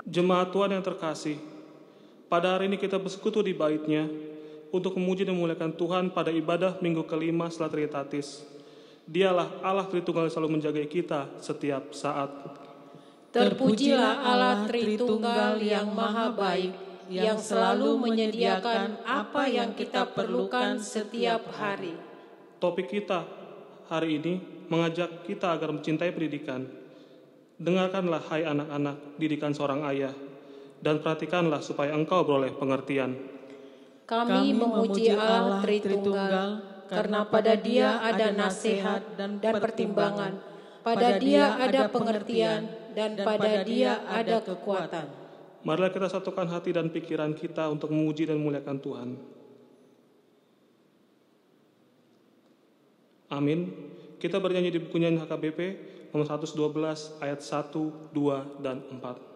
Jemaat Tuhan yang terkasih, pada hari ini kita bersekutu di bait-Nya untuk memuji dan memuliakan Tuhan pada ibadah minggu kelima setelah Trinitatis. Dialah Allah Tritunggal yang selalu menjaga kita setiap saat. Terpujilah Allah Tritunggal yang maha baik, yang selalu menyediakan apa yang kita perlukan setiap hari. Topik kita hari ini mengajak kita agar mencintai pendidikan. Dengarkanlah hai anak-anak didikan seorang ayah, dan perhatikanlah supaya engkau beroleh pengertian. Kami memuji Allah Tritunggal, karena pada Dia ada nasihat dan pertimbangan, pada Dia ada pengertian, dan pada Dia ada kekuatan. Marilah kita satukan hati dan pikiran kita untuk memuji dan memuliakan Tuhan. Amin. Kita bernyanyi di buku nyanyi HKBP nomor 112 ayat 1, 2, dan 4.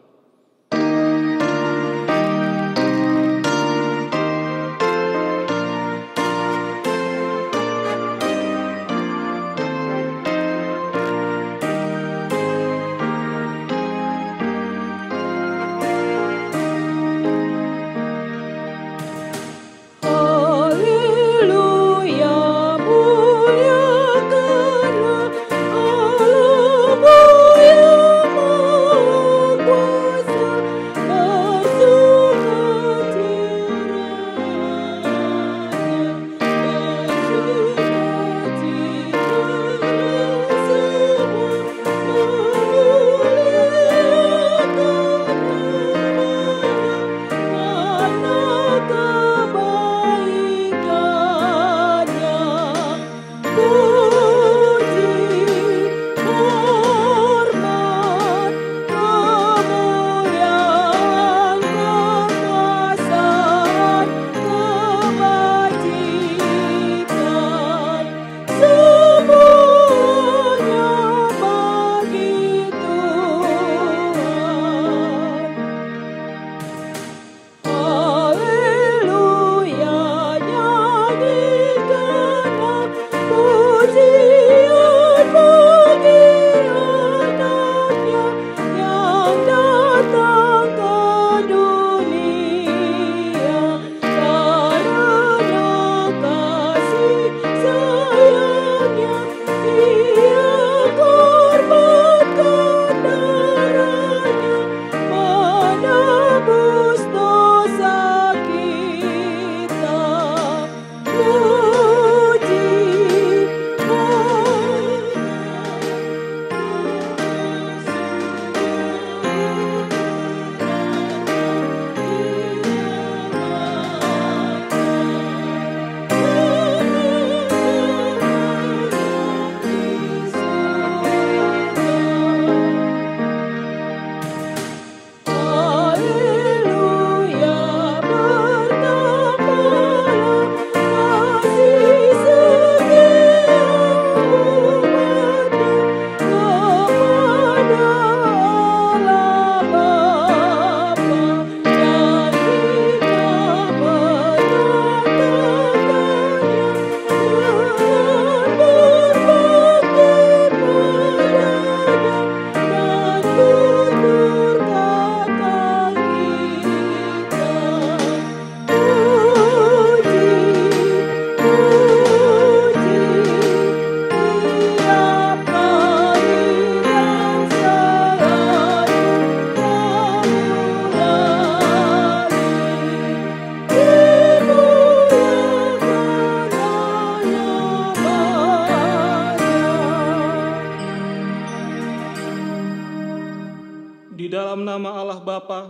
Dalam nama Allah Bapa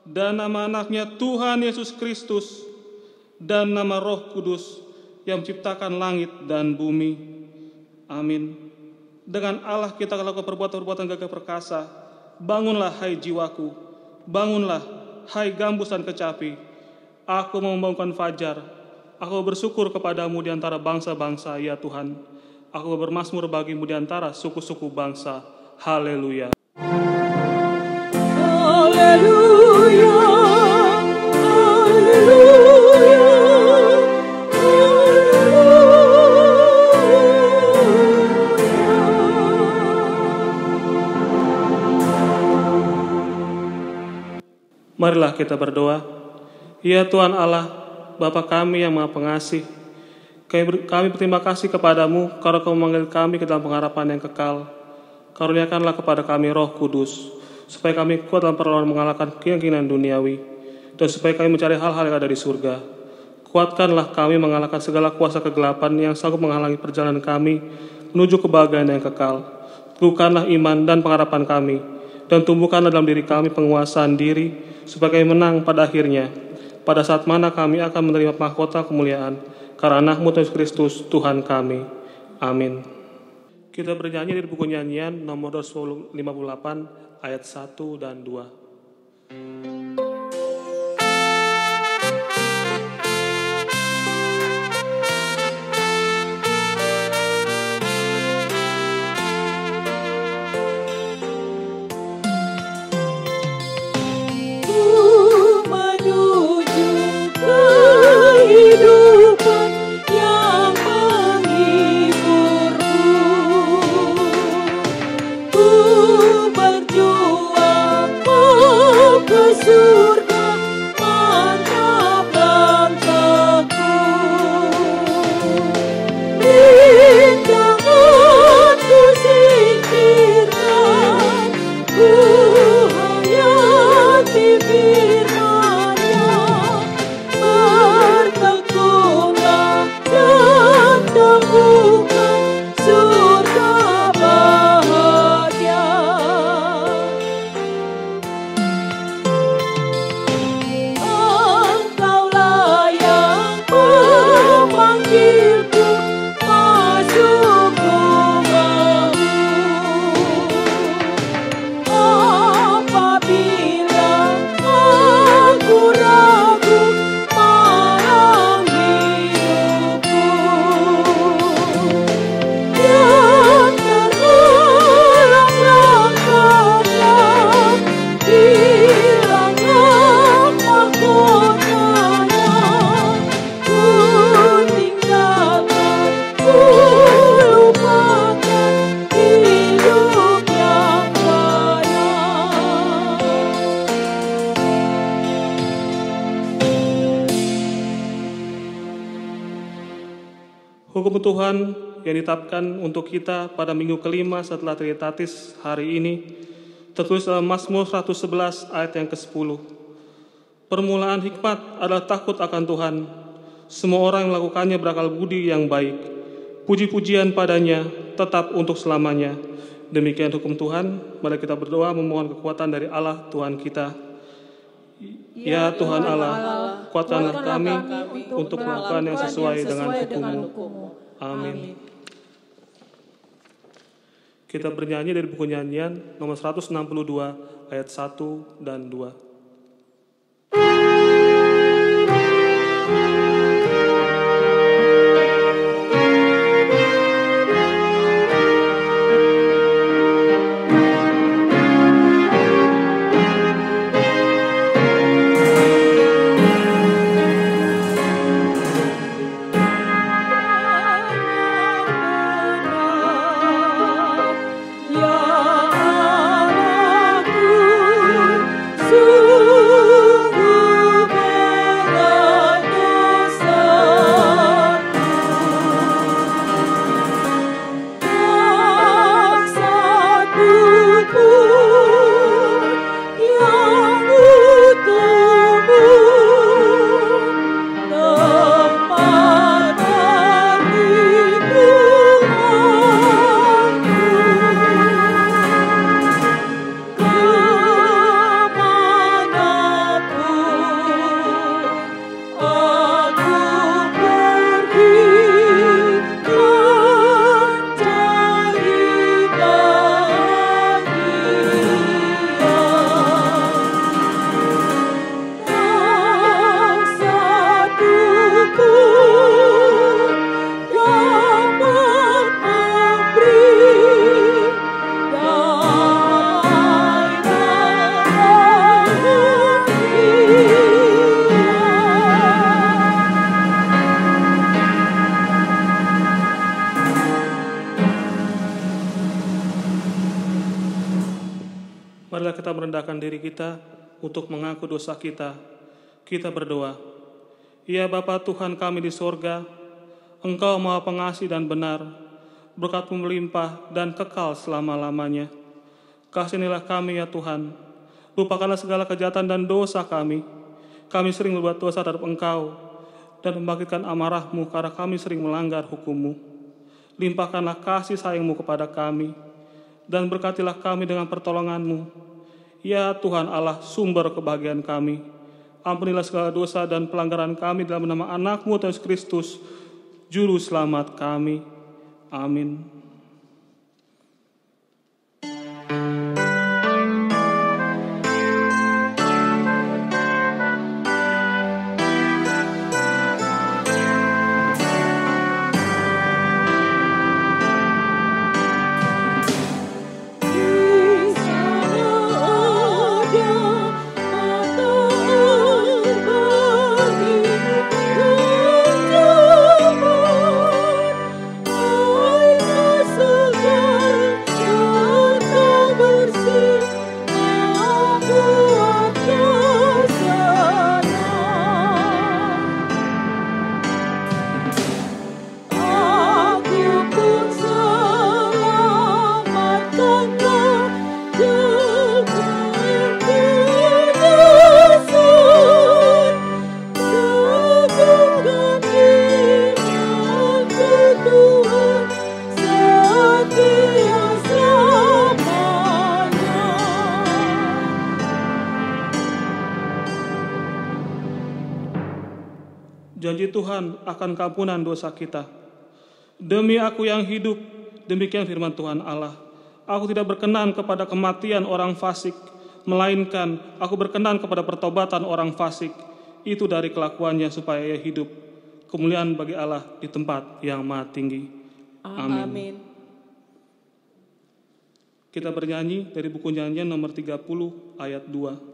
dan nama anaknya Tuhan Yesus Kristus dan nama Roh Kudus yang menciptakan langit dan bumi. Amin. Dengan Allah kita lakukan perbuatan-perbuatan gagah perkasa. Bangunlah hai jiwaku, bangunlah hai gambus dan kecapi. Aku mau membangunkan fajar. Aku bersyukur kepadamu di antara bangsa-bangsa, ya Tuhan. Aku bermazmur bagimu di antara suku-suku bangsa. Haleluya. Marilah kita berdoa. Ya Tuhan Allah, Bapa kami yang Maha Pengasih, kami berterima kasih kepadamu karena Kau memanggil kami ke dalam pengharapan yang kekal. Karuniakanlah kepada kami Roh Kudus, supaya kami kuat dalam perlawanan mengalahkan keinginan duniawi, dan supaya kami mencari hal-hal yang ada di surga. Kuatkanlah kami mengalahkan segala kuasa kegelapan yang sanggup menghalangi perjalanan kami menuju kebahagiaan yang kekal. Teguhkanlah iman dan pengharapan kami, dan tumbuhkanlah dalam diri kami penguasaan diri, supaya kami menang pada akhirnya, pada saat mana kami akan menerima mahkota kemuliaan, karena Anakmu Yesus Kristus, Tuhan kami. Amin. Kita bernyanyi dari buku nyanyian nomor 258 ayat 1 dan 2. Hukum Tuhan yang ditetapkan untuk kita pada minggu kelima setelah Trinitatis hari ini tertulis dalam Mazmur 111 ayat yang ke-10. Permulaan hikmat adalah takut akan Tuhan. Semua orang yang melakukannya berakal budi yang baik. Puji-pujian padanya tetap untuk selamanya. Demikian hukum Tuhan. Mari kita berdoa memohon kekuatan dari Allah Tuhan kita. Ya Tuhan Allah, kuatkanlah kami untuk melakukan yang sesuai dengan hukum-Mu. Amin. Kita bernyanyi dari buku nyanyian nomor 162 ayat 1 dan 2. Marilah kita merendahkan diri kita untuk mengaku dosa kita. Kita berdoa. Ya Bapa Tuhan kami di sorga, Engkau Maha Pengasih dan benar, berkat-Mu melimpah dan kekal selama-lamanya. Kasihanilah kami ya Tuhan, lupakanlah segala kejahatan dan dosa kami. Kami sering berbuat dosa terhadap Engkau, dan membangkitkan amarah-Mu karena kami sering melanggar hukum-Mu. Limpahkanlah kasih sayang-Mu kepada kami, dan berkatilah kami dengan pertolongan-Mu. Ya Tuhan Allah, sumber kebahagiaan kami, ampunilah segala dosa dan pelanggaran kami dalam nama anak-Mu Tuhan Yesus Kristus, Juru Selamat kami. Amin. Janji Tuhan akan keampunan dosa kita. Demi Aku yang hidup, demikian firman Tuhan Allah, Aku tidak berkenan kepada kematian orang fasik, melainkan Aku berkenan kepada pertobatan orang fasik, itu dari kelakuannya supaya ia hidup. Kemuliaan bagi Allah di tempat yang maha tinggi. Amin. Kita bernyanyi dari buku nyanyian nomor 30 ayat 2.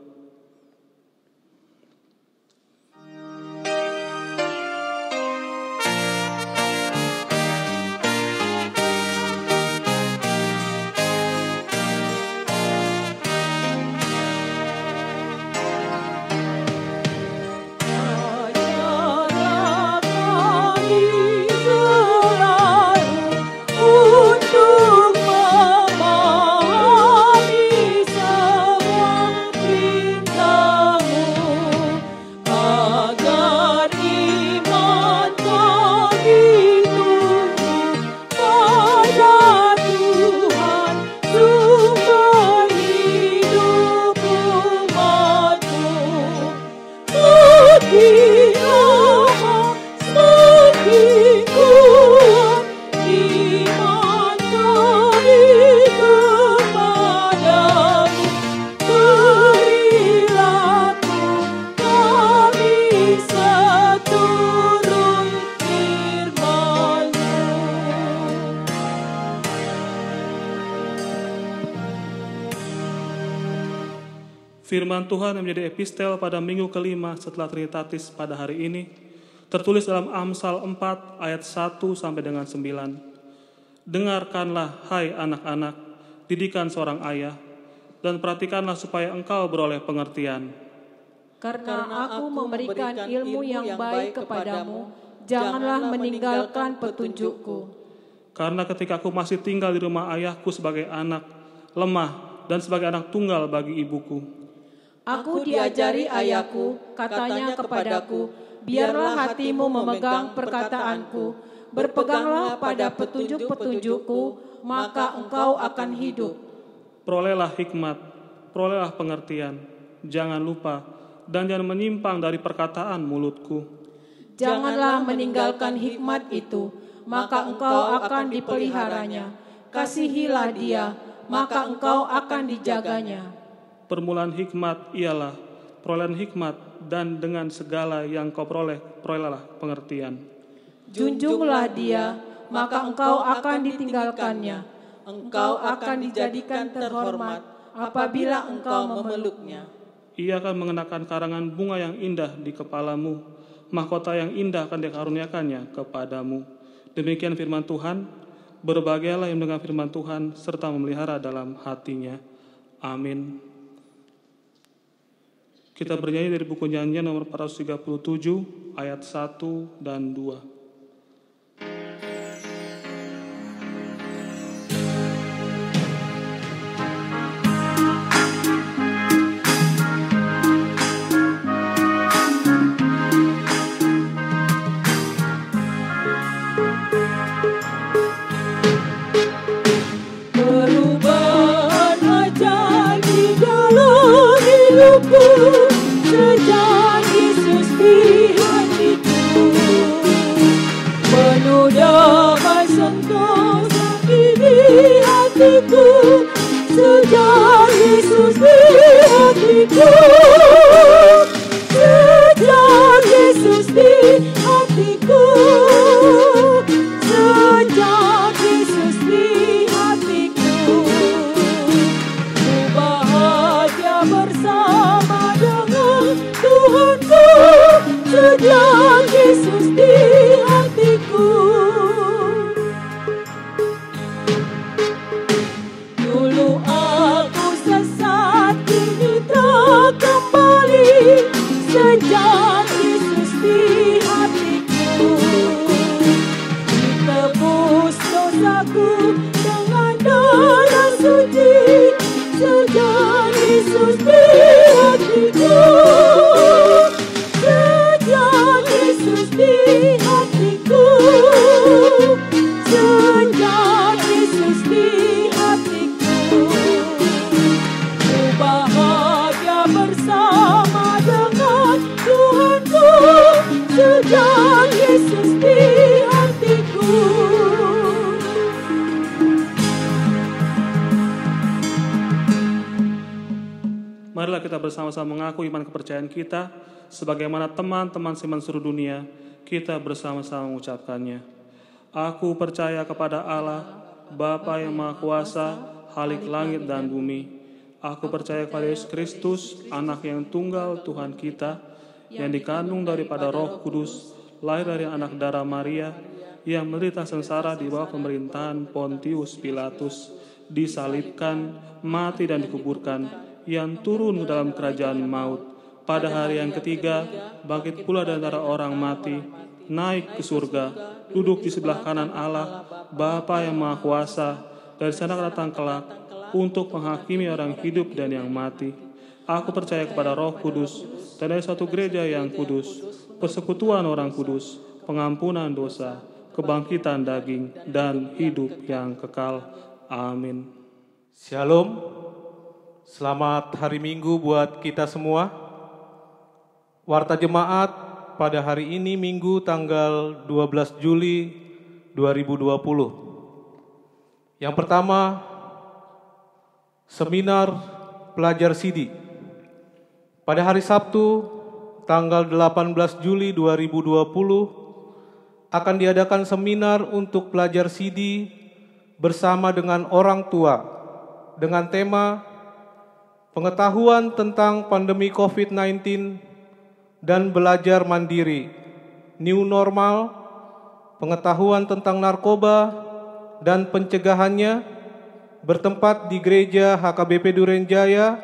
Firman Tuhan yang menjadi epistel pada minggu kelima setelah Trinitatis pada hari ini tertulis dalam Amsal 4 ayat 1 sampai dengan 9. Dengarkanlah hai anak-anak didikan seorang ayah, dan perhatikanlah supaya engkau beroleh pengertian. Karena Aku memberikan ilmu yang baik kepadamu, janganlah meninggalkan petunjukku. Karena ketika aku masih tinggal di rumah ayahku sebagai anak, lemah dan sebagai anak tunggal bagi ibuku. Aku diajari ayahku, katanya kepadaku, biarlah hatimu memegang perkataanku, berpeganglah pada petunjuk-petunjukku, maka engkau akan hidup. Perolehlah hikmat, perolehlah pengertian, jangan lupa, dan jangan menyimpang dari perkataan mulutku. Janganlah meninggalkan hikmat itu, maka engkau akan dipeliharanya. Kasihilah dia, maka engkau akan dijaganya. Permulaan hikmat ialah perolehan hikmat, dan dengan segala yang kau peroleh, perolehlah pengertian. Junjunglah dia, maka engkau akan ditinggalkannya. Engkau akan dijadikan terhormat apabila engkau memeluknya. Ia akan mengenakan karangan bunga yang indah di kepalamu, mahkota yang indah akan dikaruniakannya kepadamu. Demikian firman Tuhan. Berbahagialah yang mendengar firman Tuhan serta memelihara dalam hatinya. Amin. Kita bernyanyi dari buku nyanyian nomor 437 ayat 1 dan 2. Sejak Yesus di hatiku, penuh damai sentosa di hatiku. Sejak Yesus di hatiku, sejak Yesus di hatiku, sejak Yesus di hatiku, ku bahagia bersama Tuhanku. Sejak Yesus di hatiku, dulu aku sesat, kini telah kembali. Sejak Yesus di hatiku, ditebus dosaku dengan darah suci. Sejak Yesus di hatiku, sejak Yesus di hatiku, sejak Yesus di hatiku, ku bahagia bersama dengan Tuhanku. Sejak Yesus di hatiku. Marilah kita bersama-sama mengaku iman kepercayaan kita, sebagaimana teman-teman seiman seluruh dunia, kita bersama-sama mengucapkannya. Aku percaya kepada Allah, Bapa yang Maha Kuasa, Khalik langit dan bumi. Aku percaya kepada Yesus Kristus, Anak yang tunggal Tuhan kita, yang dikandung daripada Roh Kudus, lahir dari anak darah Maria, yang menderita sengsara di bawah pemerintahan Pontius Pilatus, disalibkan, mati dan dikuburkan, yang turun ke dalam kerajaan maut, pada hari yang ketiga bangkit pula dari antara orang mati, naik ke surga, duduk di sebelah kanan Allah, Bapa yang Maha Kuasa, dari sana datang kelak untuk menghakimi orang hidup dan yang mati. Aku percaya kepada Roh Kudus, dan ada satu gereja yang kudus, persekutuan orang kudus, pengampunan dosa, kebangkitan daging, dan hidup yang kekal. Amin. Shalom. Selamat hari Minggu buat kita semua. Warta Jemaat pada hari ini Minggu tanggal 12 Juli 2020. Yang pertama, seminar pelajar Sidi. Pada hari Sabtu tanggal 18 Juli 2020 akan diadakan seminar untuk pelajar Sidi bersama dengan orang tua dengan tema pengetahuan tentang pandemi COVID-19 dan belajar mandiri, new normal, pengetahuan tentang narkoba dan pencegahannya, bertempat di Gereja HKBP Durenjaya,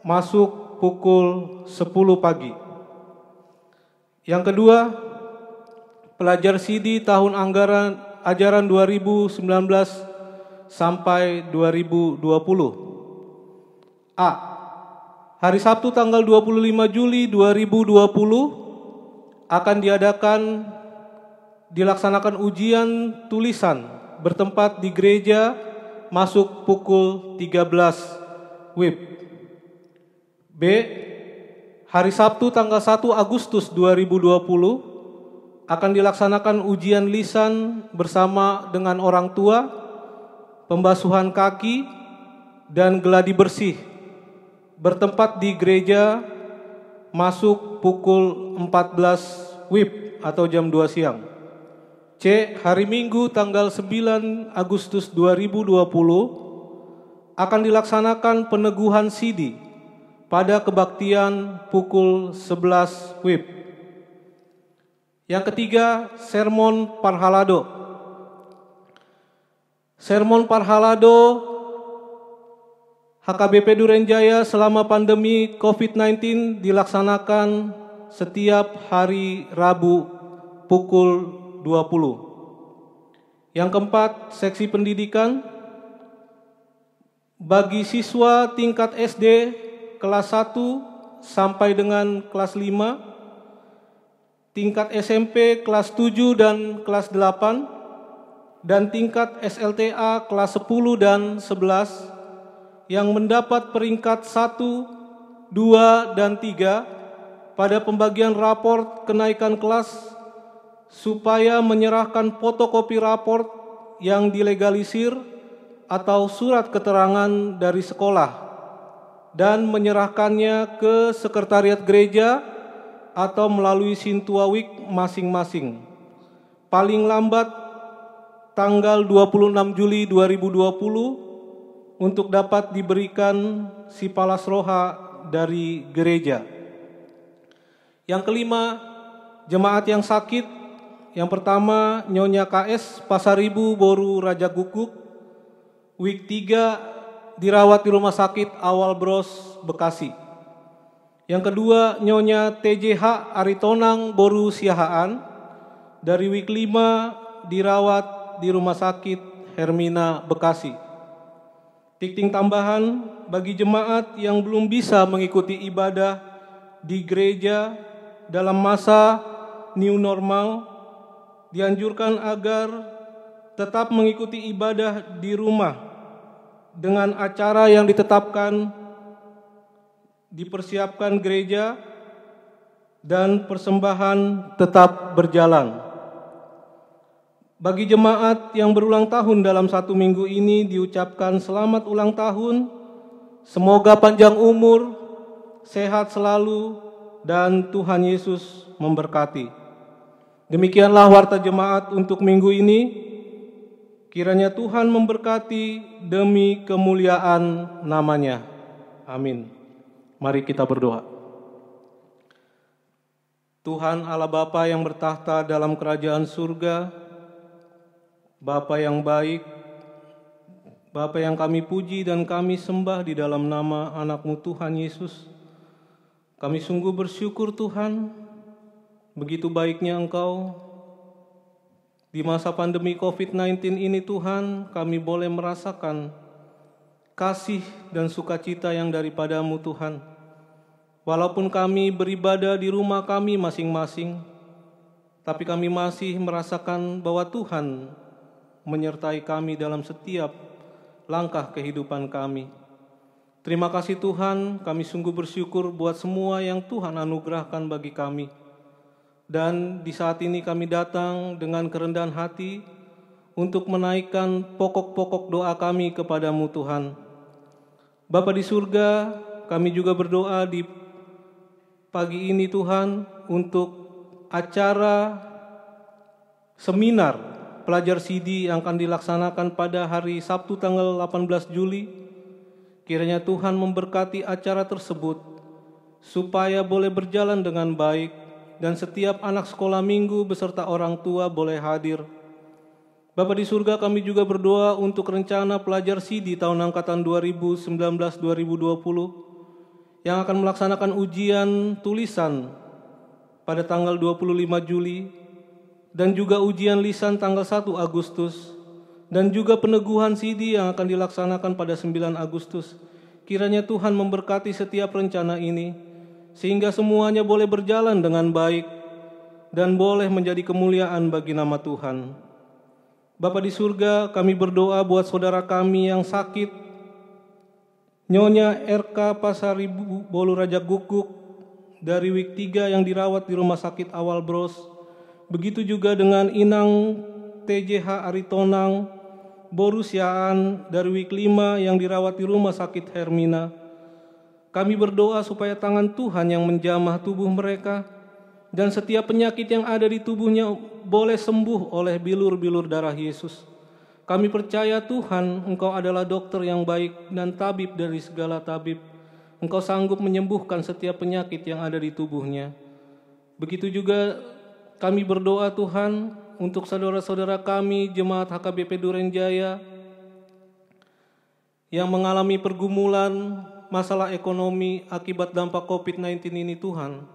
masuk pukul 10 pagi. Yang kedua, pelajar Sidi tahun ajaran 2019 sampai 2020. A. Hari Sabtu tanggal 25 Juli 2020 akan dilaksanakan ujian tulisan bertempat di gereja, masuk pukul 13 WIB. B. Hari Sabtu tanggal 1 Agustus 2020 akan dilaksanakan ujian lisan bersama dengan orang tua, pembasuhan kaki, dan geladi bersih bertempat di gereja, masuk pukul 14 WIB atau jam 2 siang. C. Hari Minggu tanggal 9 Agustus 2020 akan dilaksanakan peneguhan Sidi pada kebaktian pukul 11 WIB. Yang ketiga, sermon Parhalado. Sermon Parhalado HKBP Duren Jaya selama pandemi COVID-19 dilaksanakan setiap hari Rabu pukul 20. Yang keempat, seksi pendidikan bagi siswa tingkat SD kelas 1 sampai dengan kelas 5, tingkat SMP kelas 7 dan kelas 8, dan tingkat SLTA kelas 10 dan 11 yang mendapat peringkat 1, 2, dan 3 pada pembagian raport kenaikan kelas supaya menyerahkan fotokopi raport yang dilegalisir atau surat keterangan dari sekolah dan menyerahkannya ke sekretariat gereja atau melalui Sintuawik masing-masing. Paling lambat tanggal 26 Juli 2020 untuk dapat diberikan sipalas roha dari gereja. Yang kelima, jemaat yang sakit. Yang pertama, Nyonya KS Pasaribu Boru Raja Guguk, week 3 dirawat di Rumah Sakit Awal Bros, Bekasi. Yang kedua, Nyonya TJH Aritonang Boru Siahaan, dari week 5 dirawat di Rumah Sakit Hermina, Bekasi. Tikting tambahan bagi jemaat yang belum bisa mengikuti ibadah di gereja dalam masa new normal, dianjurkan agar tetap mengikuti ibadah di rumah dengan acara yang dipersiapkan gereja dan persembahan tetap berjalan. Bagi jemaat yang berulang tahun dalam 1 minggu ini diucapkan selamat ulang tahun, semoga panjang umur, sehat selalu, dan Tuhan Yesus memberkati. Demikianlah warta jemaat untuk minggu ini. Kiranya Tuhan memberkati demi kemuliaan nama-Nya. Amin. Mari kita berdoa. Tuhan Allah Bapa yang bertahta dalam kerajaan surga, Bapa yang baik, Bapa yang kami puji dan kami sembah di dalam nama anak-Mu Tuhan Yesus. Kami sungguh bersyukur Tuhan, begitu baiknya Engkau. Di masa pandemi COVID-19 ini Tuhan, kami boleh merasakan kasih dan sukacita yang daripada-Mu Tuhan. Walaupun kami beribadah di rumah kami masing-masing, tapi kami masih merasakan bahwa Tuhan menyertai kami dalam setiap langkah kehidupan kami. Terima kasih Tuhan, kami sungguh bersyukur buat semua yang Tuhan anugerahkan bagi kami. Dan di saat ini kami datang dengan kerendahan hati untuk menaikkan pokok-pokok doa kami kepadamu Tuhan. Bapa di surga, kami juga berdoa di pagi ini Tuhan untuk acara seminar pelajar CD yang akan dilaksanakan pada hari Sabtu tanggal 18 Juli. Kiranya Tuhan memberkati acara tersebut supaya boleh berjalan dengan baik dan setiap anak sekolah minggu beserta orang tua boleh hadir. Bapa di surga, kami juga berdoa untuk rencana pelajar CD tahun angkatan 2019-2020 yang akan melaksanakan ujian tulisan pada tanggal 25 Juli dan juga ujian lisan tanggal 1 Agustus dan juga peneguhan CD yang akan dilaksanakan pada 9 Agustus. Kiranya Tuhan memberkati setiap rencana ini sehingga semuanya boleh berjalan dengan baik dan boleh menjadi kemuliaan bagi nama Tuhan. Bapa di surga, kami berdoa buat saudara kami yang sakit, Nyonya RK Pasaribu Bolu Raja Guguk dari week 3 yang dirawat di Rumah Sakit Awal Bros. Begitu juga dengan Inang TJH Aritonang Boru Siahaan dari week 5 yang dirawat di Rumah Sakit Hermina. Kami berdoa supaya tangan Tuhan yang menjamah tubuh mereka dan setiap penyakit yang ada di tubuhnya boleh sembuh oleh bilur-bilur darah Yesus. Kami percaya Tuhan, Engkau adalah dokter yang baik dan tabib dari segala tabib. Engkau sanggup menyembuhkan setiap penyakit yang ada di tubuhnya. Begitu juga kami berdoa Tuhan untuk saudara-saudara kami, jemaat HKBP Duren Jaya, yang mengalami pergumulan masalah ekonomi akibat dampak COVID-19 ini Tuhan.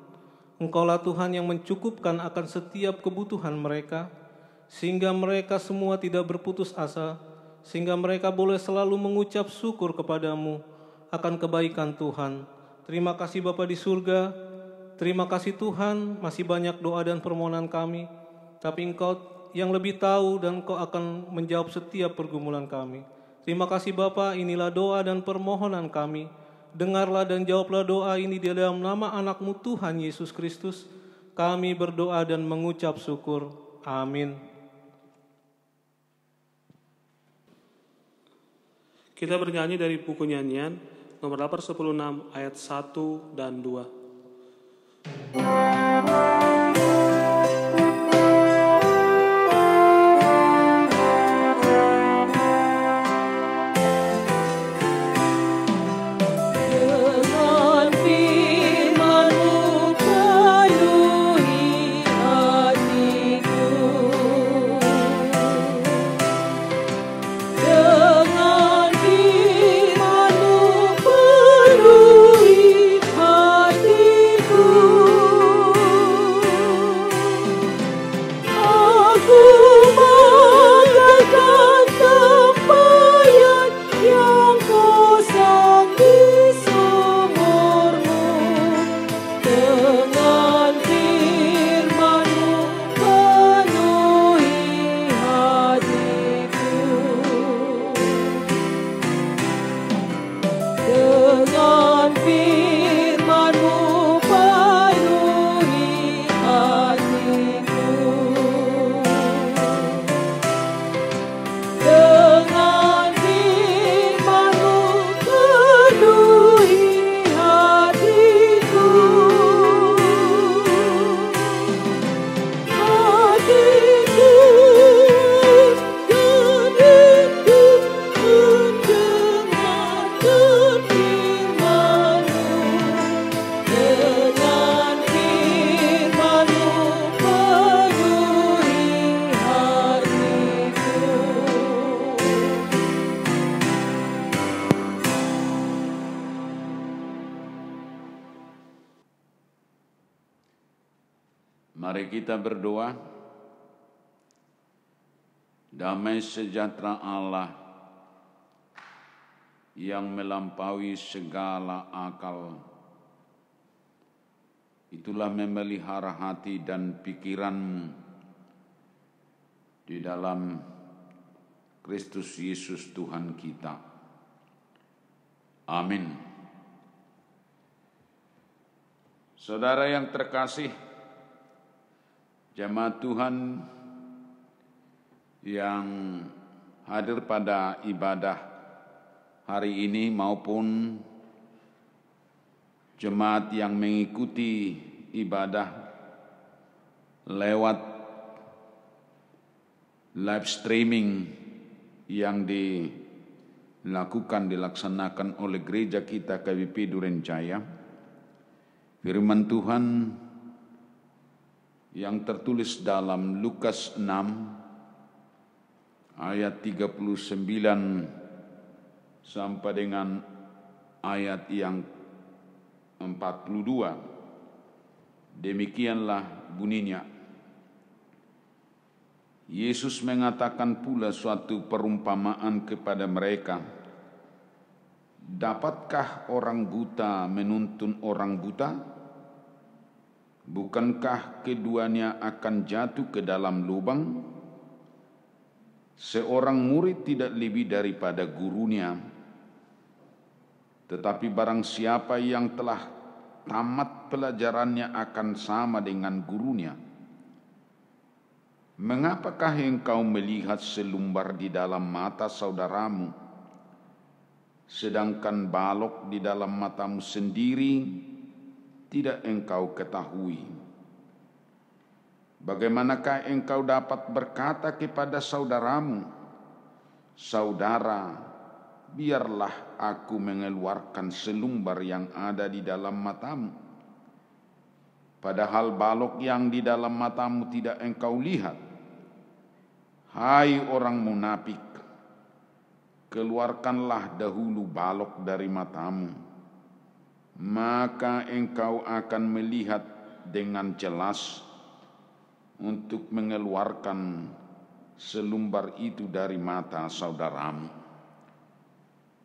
Engkaulah Tuhan yang mencukupkan akan setiap kebutuhan mereka, sehingga mereka semua tidak berputus asa, sehingga mereka boleh selalu mengucap syukur kepadamu akan kebaikan Tuhan. Terima kasih Bapa di surga, terima kasih Tuhan, masih banyak doa dan permohonan kami, tapi Engkau yang lebih tahu dan Engkau akan menjawab setiap pergumulan kami. Terima kasih Bapa, inilah doa dan permohonan kami. Dengarlah dan jawablah doa ini di dalam nama anak-Mu Tuhan Yesus Kristus. Kami berdoa dan mengucap syukur. Amin. Kita bernyanyi dari buku nyanyian nomor 816 ayat 1 dan 2. Mari kita berdoa. Damai sejahtera Allah yang melampaui segala akal, itulah memelihara hati dan pikiranmu di dalam Kristus Yesus Tuhan kita. Amin. Saudara yang terkasih, jemaat Tuhan yang hadir pada ibadah hari ini maupun jemaat yang mengikuti ibadah lewat live streaming yang dilaksanakan oleh gereja kita KBP Durenjaya. Firman Tuhan yang tertulis dalam Lukas 6 ayat 39 sampai dengan ayat yang 42. Demikianlah bunyinya. Yesus mengatakan pula suatu perumpamaan kepada mereka. Dapatkah orang buta menuntun orang buta? Bukankah keduanya akan jatuh ke dalam lubang? Seorang murid tidak lebih daripada gurunya, tetapi barang siapa yang telah tamat pelajarannya akan sama dengan gurunya. Mengapakah engkau melihat selumbar di dalam mata saudaramu, sedangkan balok di dalam matamu sendiri tidak engkau ketahui? Bagaimanakah engkau dapat berkata kepada saudaramu, "Saudara, biarlah aku mengeluarkan selumbar yang ada di dalam matamu," padahal balok yang di dalam matamu tidak engkau lihat? Hai orang munafik, keluarkanlah dahulu balok dari matamu, maka engkau akan melihat dengan jelas untuk mengeluarkan selumbar itu dari mata saudaramu.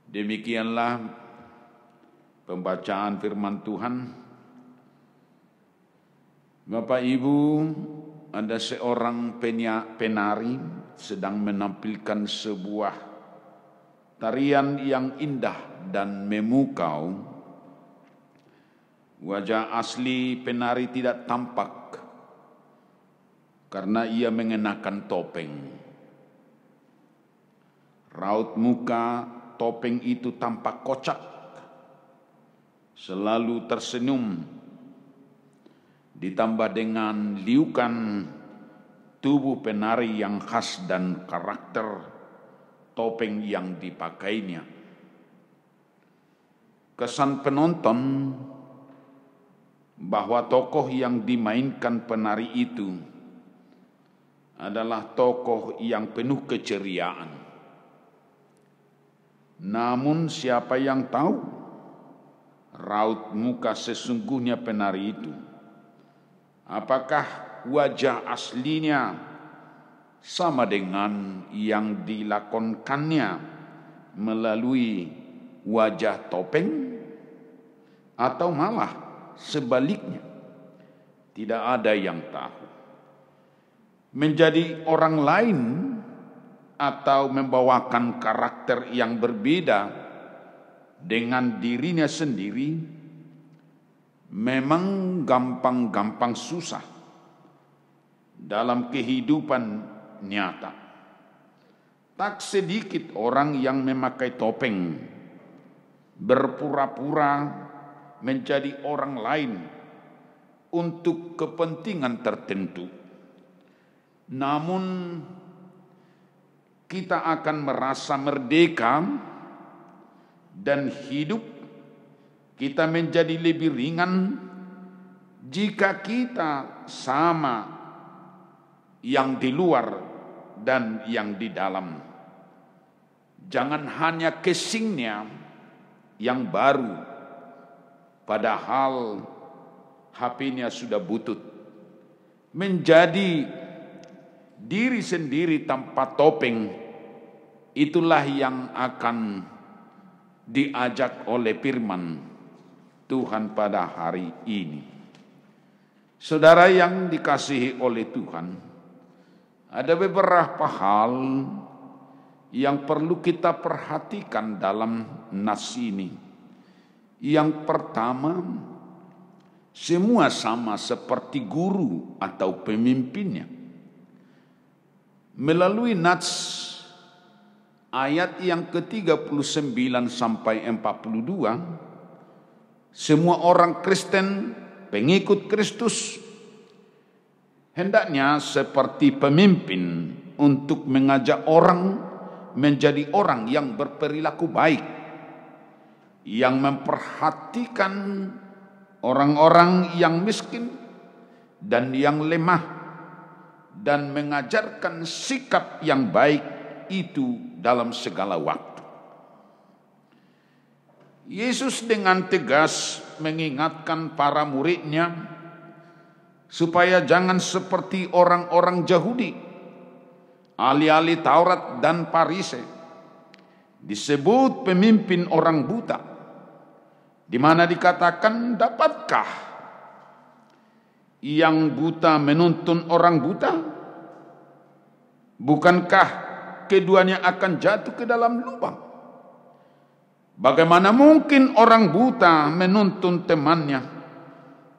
Demikianlah pembacaan firman Tuhan. Bapak Ibu, ada seorang penari sedang menampilkan sebuah tarian yang indah dan memukau. Wajah asli penari tidak tampak karena ia mengenakan topeng. Raut muka topeng itu tampak kocak, selalu tersenyum, ditambah dengan liukan tubuh penari yang khas dan karakter topeng yang dipakainya. Kesan penonton bahwa tokoh yang dimainkan penari itu adalah tokoh yang penuh keceriaan. Namun siapa yang tahu raut muka sesungguhnya penari itu? Apakah wajah aslinya sama dengan yang dilakonkannya melalui wajah topeng, atau malah sebaliknya? Tidak ada yang tahu. Menjadi orang lain atau membawakan karakter yang berbeda dengan dirinya sendiri memang gampang-gampang susah dalam kehidupan nyata. Tak sedikit orang yang memakai topeng berpura-pura menjadi orang lain untuk kepentingan tertentu. Namun kita akan merasa merdeka dan hidup kita menjadi lebih ringan jika kita sama yang di luar dan yang di dalam. Jangan hanya casingnya yang baru, padahal HP-nya sudah butut. Menjadi diri sendiri tanpa topeng, itulah yang akan diajak oleh firman Tuhan pada hari ini. Saudara yang dikasihi oleh Tuhan, ada beberapa hal yang perlu kita perhatikan dalam nas ini. Yang pertama, semua sama seperti guru atau pemimpinnya. Melalui nats ayat yang ke-39 sampai 42, semua orang Kristen, pengikut Kristus, hendaknya seperti pemimpin untuk mengajak orang menjadi orang yang berperilaku baik, yang memperhatikan orang-orang yang miskin dan yang lemah, dan mengajarkan sikap yang baik itu dalam segala waktu. Yesus dengan tegas mengingatkan para muridnya supaya jangan seperti orang-orang Yahudi, ahli-ahli Taurat dan Farisi, disebut pemimpin orang buta, di mana dikatakan, dapatkah yang buta menuntun orang buta? Bukankah keduanya akan jatuh ke dalam lubang? Bagaimana mungkin orang buta menuntun temannya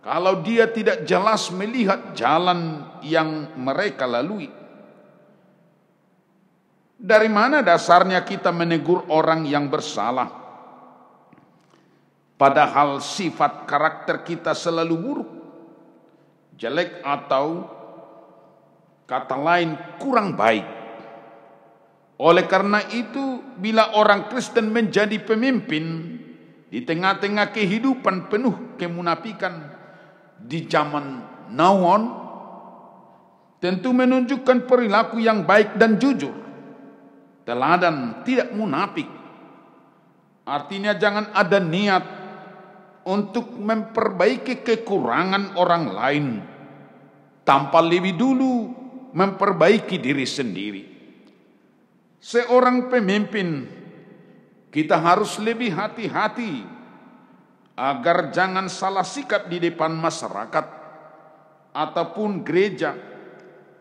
kalau dia tidak jelas melihat jalan yang mereka lalui? Dari mana dasarnya kita menegur orang yang bersalah, padahal sifat karakter kita selalu buruk, jelek, atau kata lain kurang baik? Oleh karena itu, bila orang Kristen menjadi pemimpin di tengah-tengah kehidupan penuh kemunafikan di zaman now on, tentu menunjukkan perilaku yang baik dan jujur. teladan, tidak munafik. Artinya jangan ada niat untuk memperbaiki kekurangan orang lain tanpa lebih dulu memperbaiki diri sendiri. Seorang pemimpin, kita harus lebih hati-hati agar jangan salah sikap di depan masyarakat ataupun gereja,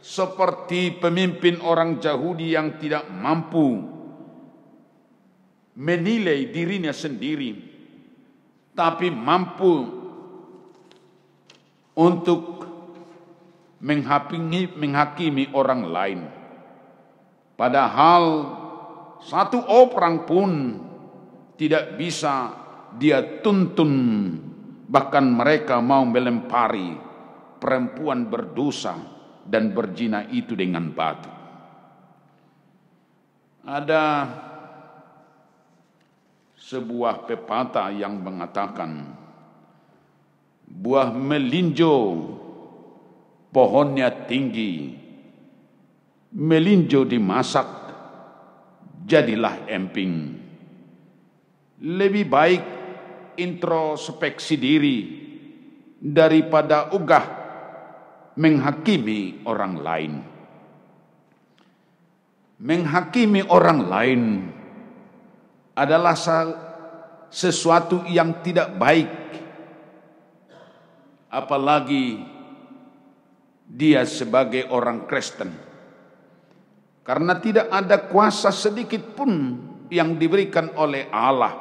seperti pemimpin orang Yahudi yang tidak mampu menilai dirinya sendiri, tapi mampu untuk menghakimi orang lain. Padahal satu orang pun tidak bisa dia tuntun, bahkan mereka mau melempari perempuan berdosa dan berzina itu dengan batu. Ada sebuah pepatah yang mengatakan, buah melinjo pohonnya tinggi, melinjo dimasak jadilah emping. Lebih baik introspeksi diri daripada ogah menghakimi orang lain. Menghakimi orang lain adalah sesuatu yang tidak baik, apalagi dia sebagai orang Kristen, karena tidak ada kuasa sedikit pun yang diberikan oleh Allah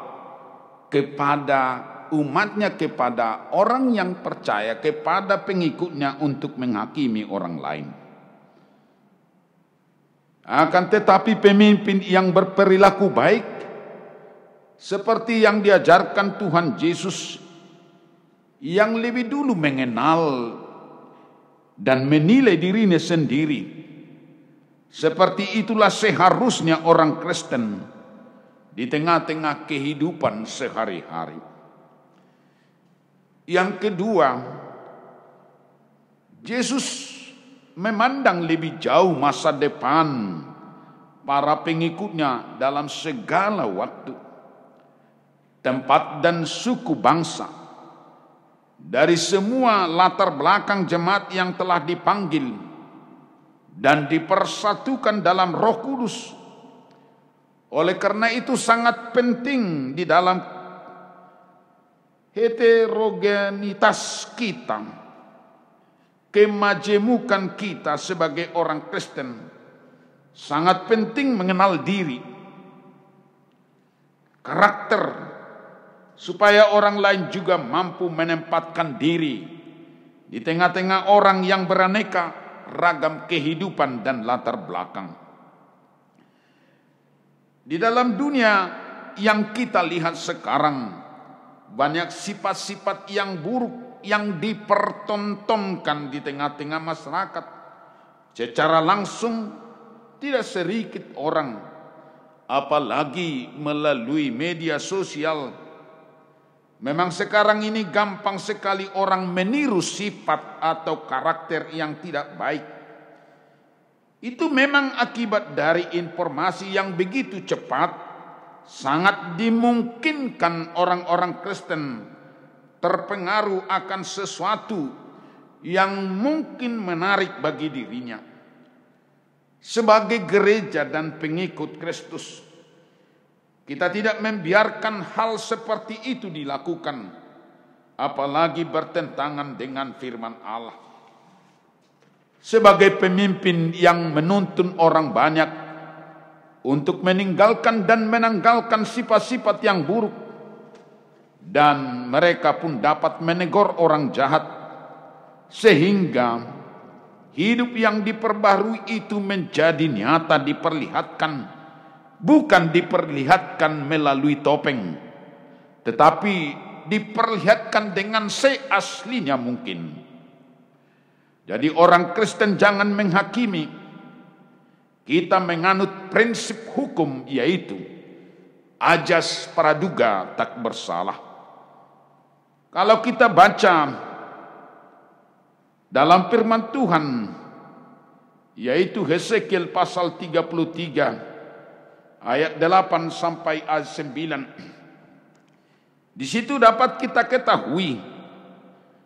kepada umatnya, kepada orang yang percaya, kepada pengikutnya untuk menghakimi orang lain. Akan tetapi pemimpin yang berperilaku baik, seperti yang diajarkan Tuhan Yesus, yang lebih dulu mengenal dan menilai dirinya sendiri, seperti itulah seharusnya orang Kristen di tengah-tengah kehidupan sehari-hari. Yang kedua, Yesus memandang lebih jauh masa depan para pengikutnya dalam segala waktu, tempat dan suku bangsa, dari semua latar belakang jemaat yang telah dipanggil dan dipersatukan dalam Roh Kudus. Oleh karena itu sangat penting di dalam heterogenitas kita, kemajemukan kita sebagai orang Kristen, sangat penting mengenal diri, karakter, supaya orang lain juga mampu menempatkan diri di tengah-tengah orang yang beraneka ragam kehidupan dan latar belakang. Di dalam dunia yang kita lihat sekarang, banyak sifat-sifat yang buruk yang dipertontonkan di tengah-tengah masyarakat. Secara langsung tidak sedikit orang, apalagi melalui media sosial. Memang sekarang ini gampang sekali orang meniru sifat atau karakter yang tidak baik. Itu memang akibat dari informasi yang begitu cepat. Sangat dimungkinkan orang-orang Kristen terpengaruh akan sesuatu yang mungkin menarik bagi dirinya. Sebagai gereja dan pengikut Kristus, kita tidak membiarkan hal seperti itu dilakukan, apalagi bertentangan dengan firman Allah. Sebagai pemimpin yang menuntun orang banyak untuk meninggalkan dan menanggalkan sifat-sifat yang buruk, dan mereka pun dapat menegur orang jahat, sehingga hidup yang diperbarui itu menjadi nyata diperlihatkan, bukan diperlihatkan melalui topeng, tetapi diperlihatkan dengan seaslinya mungkin. Jadi orang Kristen jangan menghakimi. Kita menganut prinsip hukum, yaitu ajas praduga tak bersalah. Kalau kita baca dalam firman Tuhan, yaitu Hesekiel pasal 33 ayat 8 sampai ayat 9. Di situ dapat kita ketahui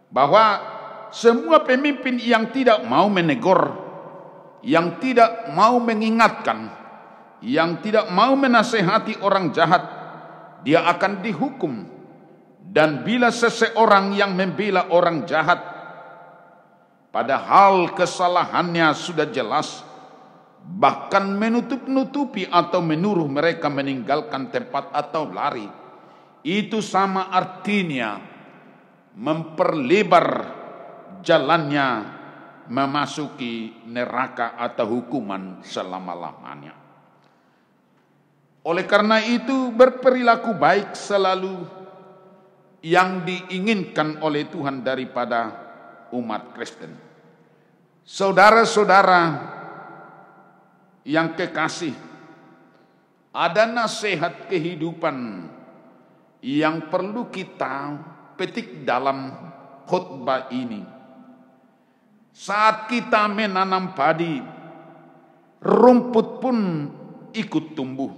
bahwa semua pemimpin yang tidak mau menegur, yang tidak mau mengingatkan, yang tidak mau menasehati orang jahat, dia akan dihukum. Dan bila seseorang yang membela orang jahat, padahal kesalahannya sudah jelas, bahkan menutup-nutupi atau menyuruh mereka meninggalkan tempat atau lari, itu sama artinya memperlebar jalannya memasuki neraka atau hukuman selama-lamanya. Oleh karena itu, berperilaku baik selalu yang diinginkan oleh Tuhan daripada umat Kristen. Saudara-saudara yang kekasih, ada nasihat kehidupan yang perlu kita petik dalam khotbah ini. Saat kita menanam padi, rumput pun ikut tumbuh.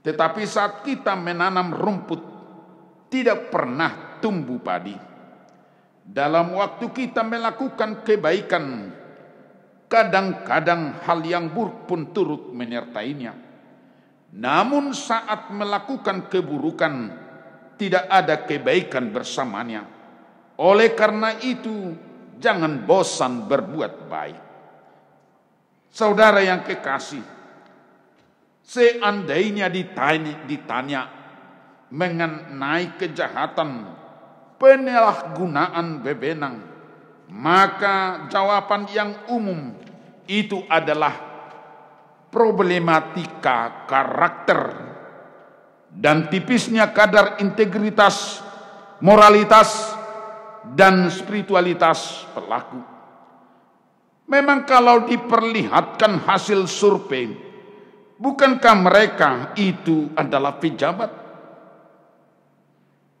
Tetapi saat kita menanam rumput, tidak pernah tumbuh padi. Dalam waktu kita melakukan kebaikan, kadang-kadang hal yang buruk pun turut menyertainya. Namun saat melakukan keburukan, tidak ada kebaikan bersamanya. Oleh karena itu, jangan bosan berbuat baik. Saudara yang kekasih, seandainya ditanya mengenai kejahatan penyalahgunaan wewenang, maka jawaban yang umum itu adalah problematika karakter dan tipisnya kadar integritas, moralitas, dan spiritualitas pelaku. Memang kalau diperlihatkan hasil survei, bukankah mereka itu adalah pejabat,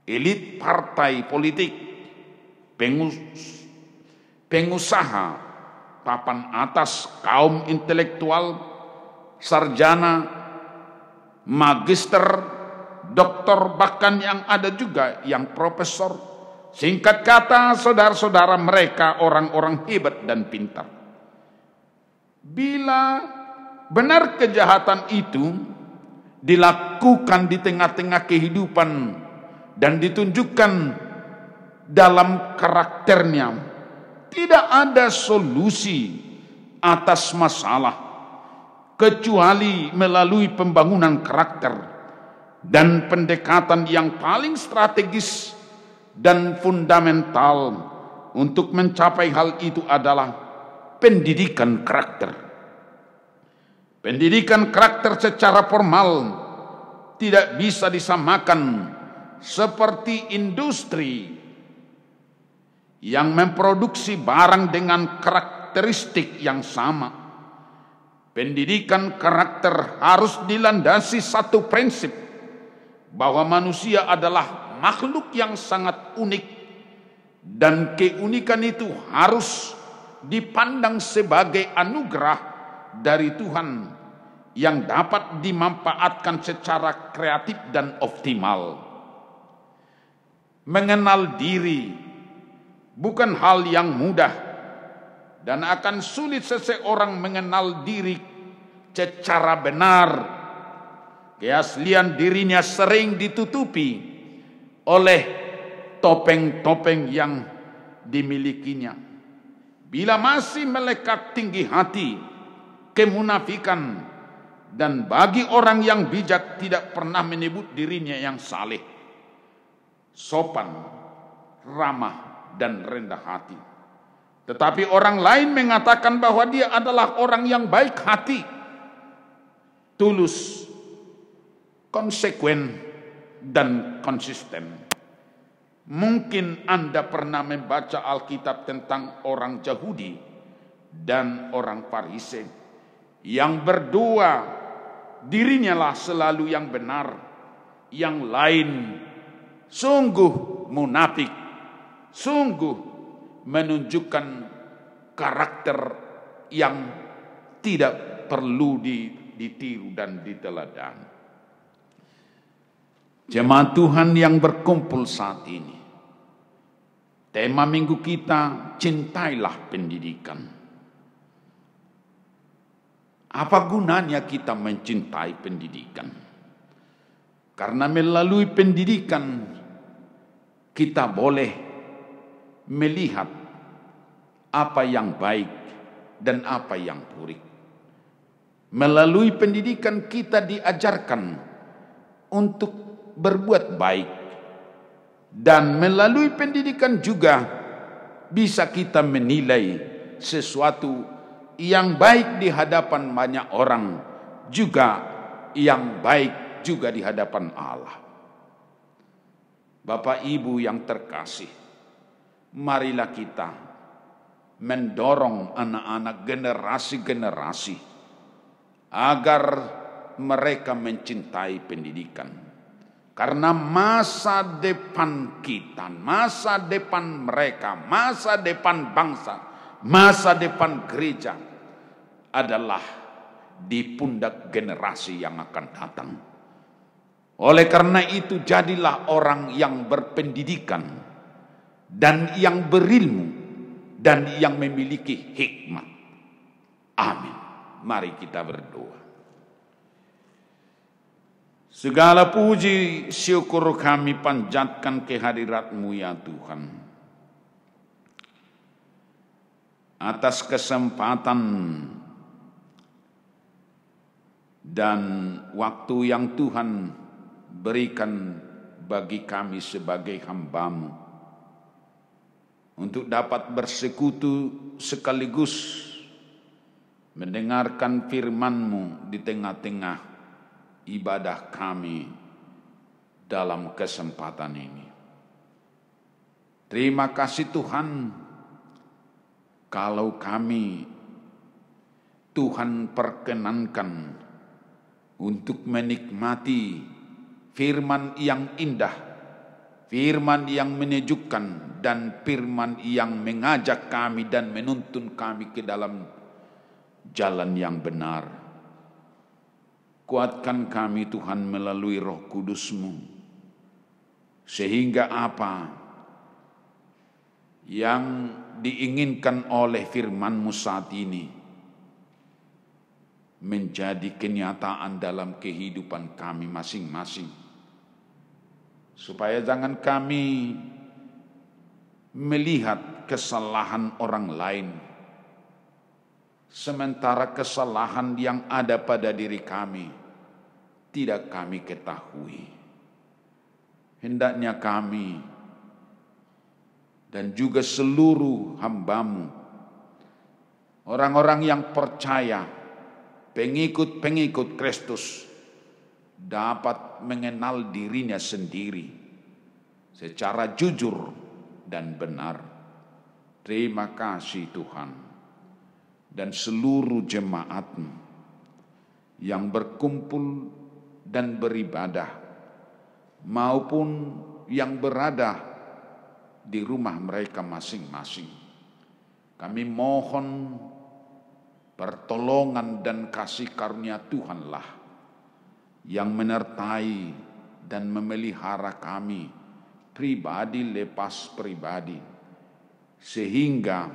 elit partai politik, pengusaha, papan atas, kaum intelektual, sarjana, magister, doktor, bahkan yang ada juga yang profesor. Singkat kata, saudara-saudara, mereka orang-orang hebat dan pintar. Bila benar kejahatan itu dilakukan di tengah-tengah kehidupan dan ditunjukkan dalam karakternya, tidak ada solusi atas masalah kecuali melalui pembangunan karakter dan pendekatan yang paling strategis dan fundamental untuk mencapai hal itu adalah pendidikan karakter. Pendidikan karakter secara formal tidak bisa disamakan seperti industri yang memproduksi barang dengan karakteristik yang sama. Pendidikan karakter harus dilandasi satu prinsip, bahwa manusia adalah makhluk yang sangat unik, dan keunikan itu harus dipandang sebagai anugerah dari Tuhan yang dapat dimanfaatkan secara kreatif dan optimal. Mengenal diri bukan hal yang mudah, dan akan sulit seseorang mengenal diri secara benar. Keaslian dirinya sering ditutupi oleh topeng-topeng yang dimilikinya. Bila masih melekat tinggi hati kemunafikan, dan bagi orang yang bijak tidak pernah menyebut dirinya yang saleh, sopan, ramah, dan rendah hati. Tetapi orang lain mengatakan bahwa dia adalah orang yang baik hati, tulus, konsekuen, dan konsisten. Mungkin Anda pernah membaca Alkitab tentang orang Yahudi dan orang Farisi yang berdua dirinya lah selalu yang benar, yang lain sungguh munafik, sungguh menunjukkan karakter yang tidak perlu ditiru dan diteladani. Jemaat Tuhan yang berkumpul saat ini, tema minggu kita, cintailah pendidikan. Apa gunanya kita mencintai pendidikan? Karena melalui pendidikan kita boleh melihat apa yang baik dan apa yang buruk. Melalui pendidikan kita diajarkan untuk berbuat baik, dan melalui pendidikan juga bisa kita menilai sesuatu yang baik di hadapan banyak orang, juga yang baik juga di hadapan Allah. Bapak Ibu yang terkasih, marilah kita mendorong anak-anak generasi-generasi agar mereka mencintai pendidikan. Karena masa depan kita, masa depan mereka, masa depan bangsa, masa depan gereja adalah di pundak generasi yang akan datang. Oleh karena itu, jadilah orang yang berpendidikan dan yang berilmu dan yang memiliki hikmat. Amin. Mari kita berdoa. Segala puji syukur kami panjatkan kehadirat-Mu ya Tuhan, atas kesempatan dan waktu yang Tuhan berikan bagi kami sebagai hamba-Mu untuk dapat bersekutu sekaligus mendengarkan firman-Mu di tengah-tengah ibadah kami dalam kesempatan ini. Terima kasih Tuhan, kalau kami Tuhan perkenankan untuk menikmati firman yang indah, firman yang menyejukkan, dan firman yang mengajak kami dan menuntun kami ke dalam jalan yang benar. Kuatkan kami Tuhan melalui Roh Kudus-Mu, sehingga apa yang diinginkan oleh firman-Mu saat ini menjadi kenyataan dalam kehidupan kami masing-masing. Supaya jangan kami melihat kesalahan orang lain, sementara kesalahan yang ada pada diri kami tidak kami ketahui. Hendaknya kami dan juga seluruh hamba-Mu, orang-orang yang percaya, pengikut-pengikut Kristus, dapat mengenal dirinya sendiri secara jujur dan benar. Terima kasih Tuhan. Dan seluruh jemaat-Mu yang berkumpul dan beribadah, maupun yang berada di rumah mereka masing-masing, kami mohon pertolongan dan kasih karunia Tuhanlah yang menyertai dan memelihara kami pribadi lepas pribadi, sehingga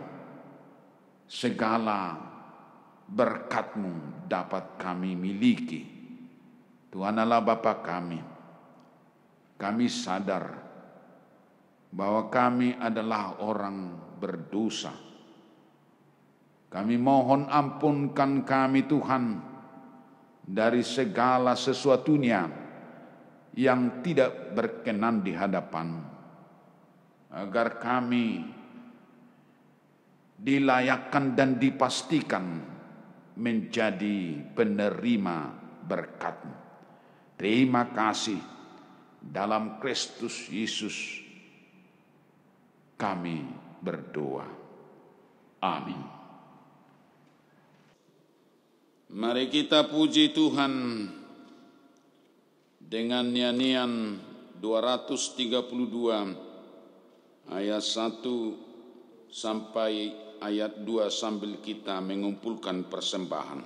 segala berkat-Mu dapat kami miliki. Tuhan Allah Bapa kami sadar bahwa kami adalah orang berdosa. Kami mohon ampunkan kami Tuhan dari segala sesuatunya yang tidak berkenan di hadapan-Mu, agar kami dilayakkan dan dipastikan menjadi penerima berkat-Mu. Terima kasih, dalam Kristus Yesus kami berdoa. Amin. Mari kita puji Tuhan dengan nyanyian 232 ayat 1 sampai ayat 2 sambil kita mengumpulkan persembahan.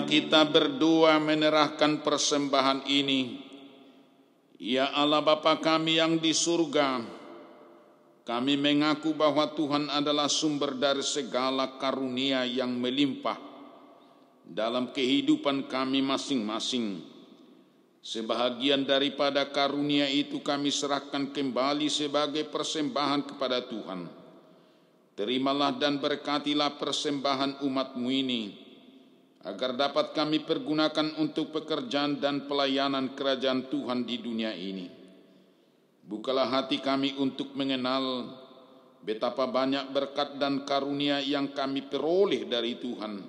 kita berdoa menyerahkan persembahan ini, ya Allah Bapa kami yang di surga, kami mengaku bahwa Tuhan adalah sumber dari segala karunia yang melimpah dalam kehidupan kami masing-masing. Sebahagian daripada karunia itu kami serahkan kembali sebagai persembahan kepada Tuhan. Terimalah dan berkatilah persembahan umat-Mu ini, agar dapat kami pergunakan untuk pekerjaan dan pelayanan kerajaan Tuhan di dunia ini. Bukalah hati kami untuk mengenal betapa banyak berkat dan karunia yang kami peroleh dari Tuhan,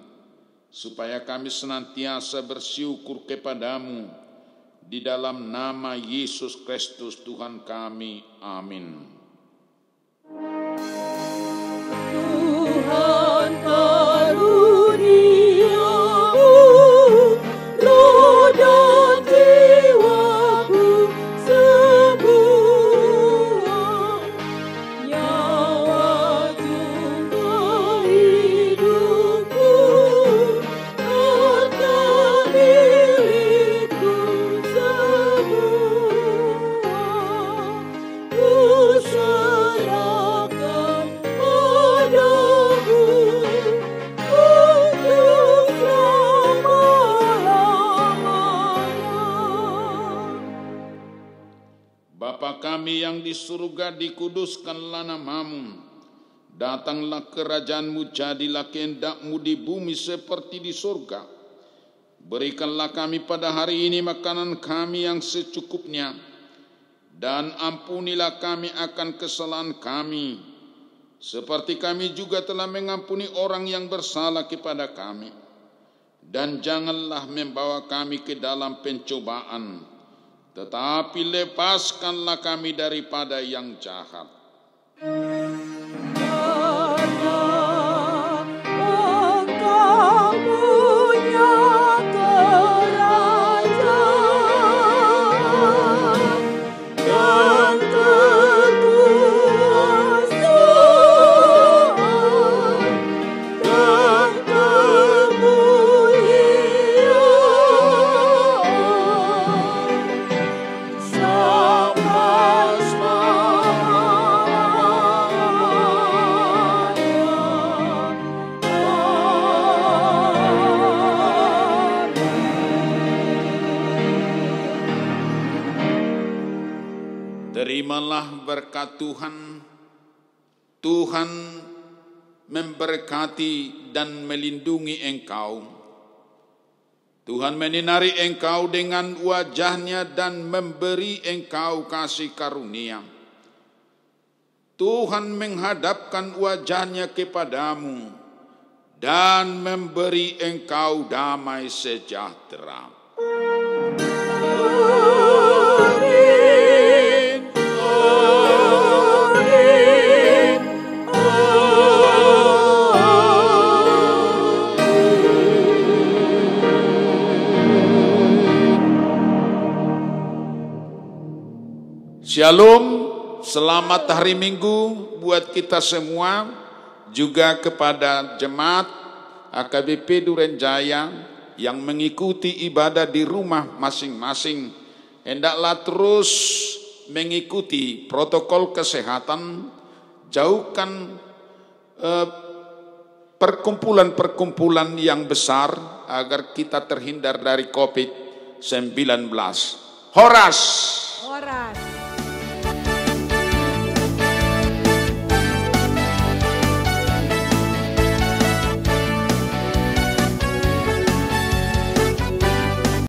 supaya kami senantiasa bersyukur kepadamu di dalam nama Yesus Kristus Tuhan kami. Amin. Tuhan karuniamu, roh dan jiwaku semua, nyawa juga hidupku, harta milikku semua, ku serahkan padamu untuk selama-lamanya. Bapa kami yang di surga, dikuduskanlah nama-Mu. Datanglah kerajaan-Mu, jadilah kehendak-Mu di bumi seperti di surga. Berikanlah kami pada hari ini makanan kami yang secukupnya, dan ampunilah kami akan kesalahan kami, seperti kami juga telah mengampuni orang yang bersalah kepada kami. Dan janganlah membawa kami ke dalam pencobaan, tetapi lepaskanlah kami daripada yang jahat. Karena Engkau punya kerajaan dan kekuasaan dan kemuliaan sampai Terimalah berkat Tuhan. Tuhan memberkati dan melindungi engkau. Tuhan menyinari engkau dengan wajah-Nya dan memberi engkau kasih karunia. Tuhan menghadapkan wajah-Nya kepadamu dan memberi engkau damai sejahtera. Shalom, selamat hari Minggu buat kita semua, juga kepada jemaat AKBP Duren Jaya yang mengikuti ibadah di rumah masing-masing. Hendaklah terus mengikuti protokol kesehatan, jauhkan perkumpulan-perkumpulan yang besar agar kita terhindar dari COVID-19. Horas!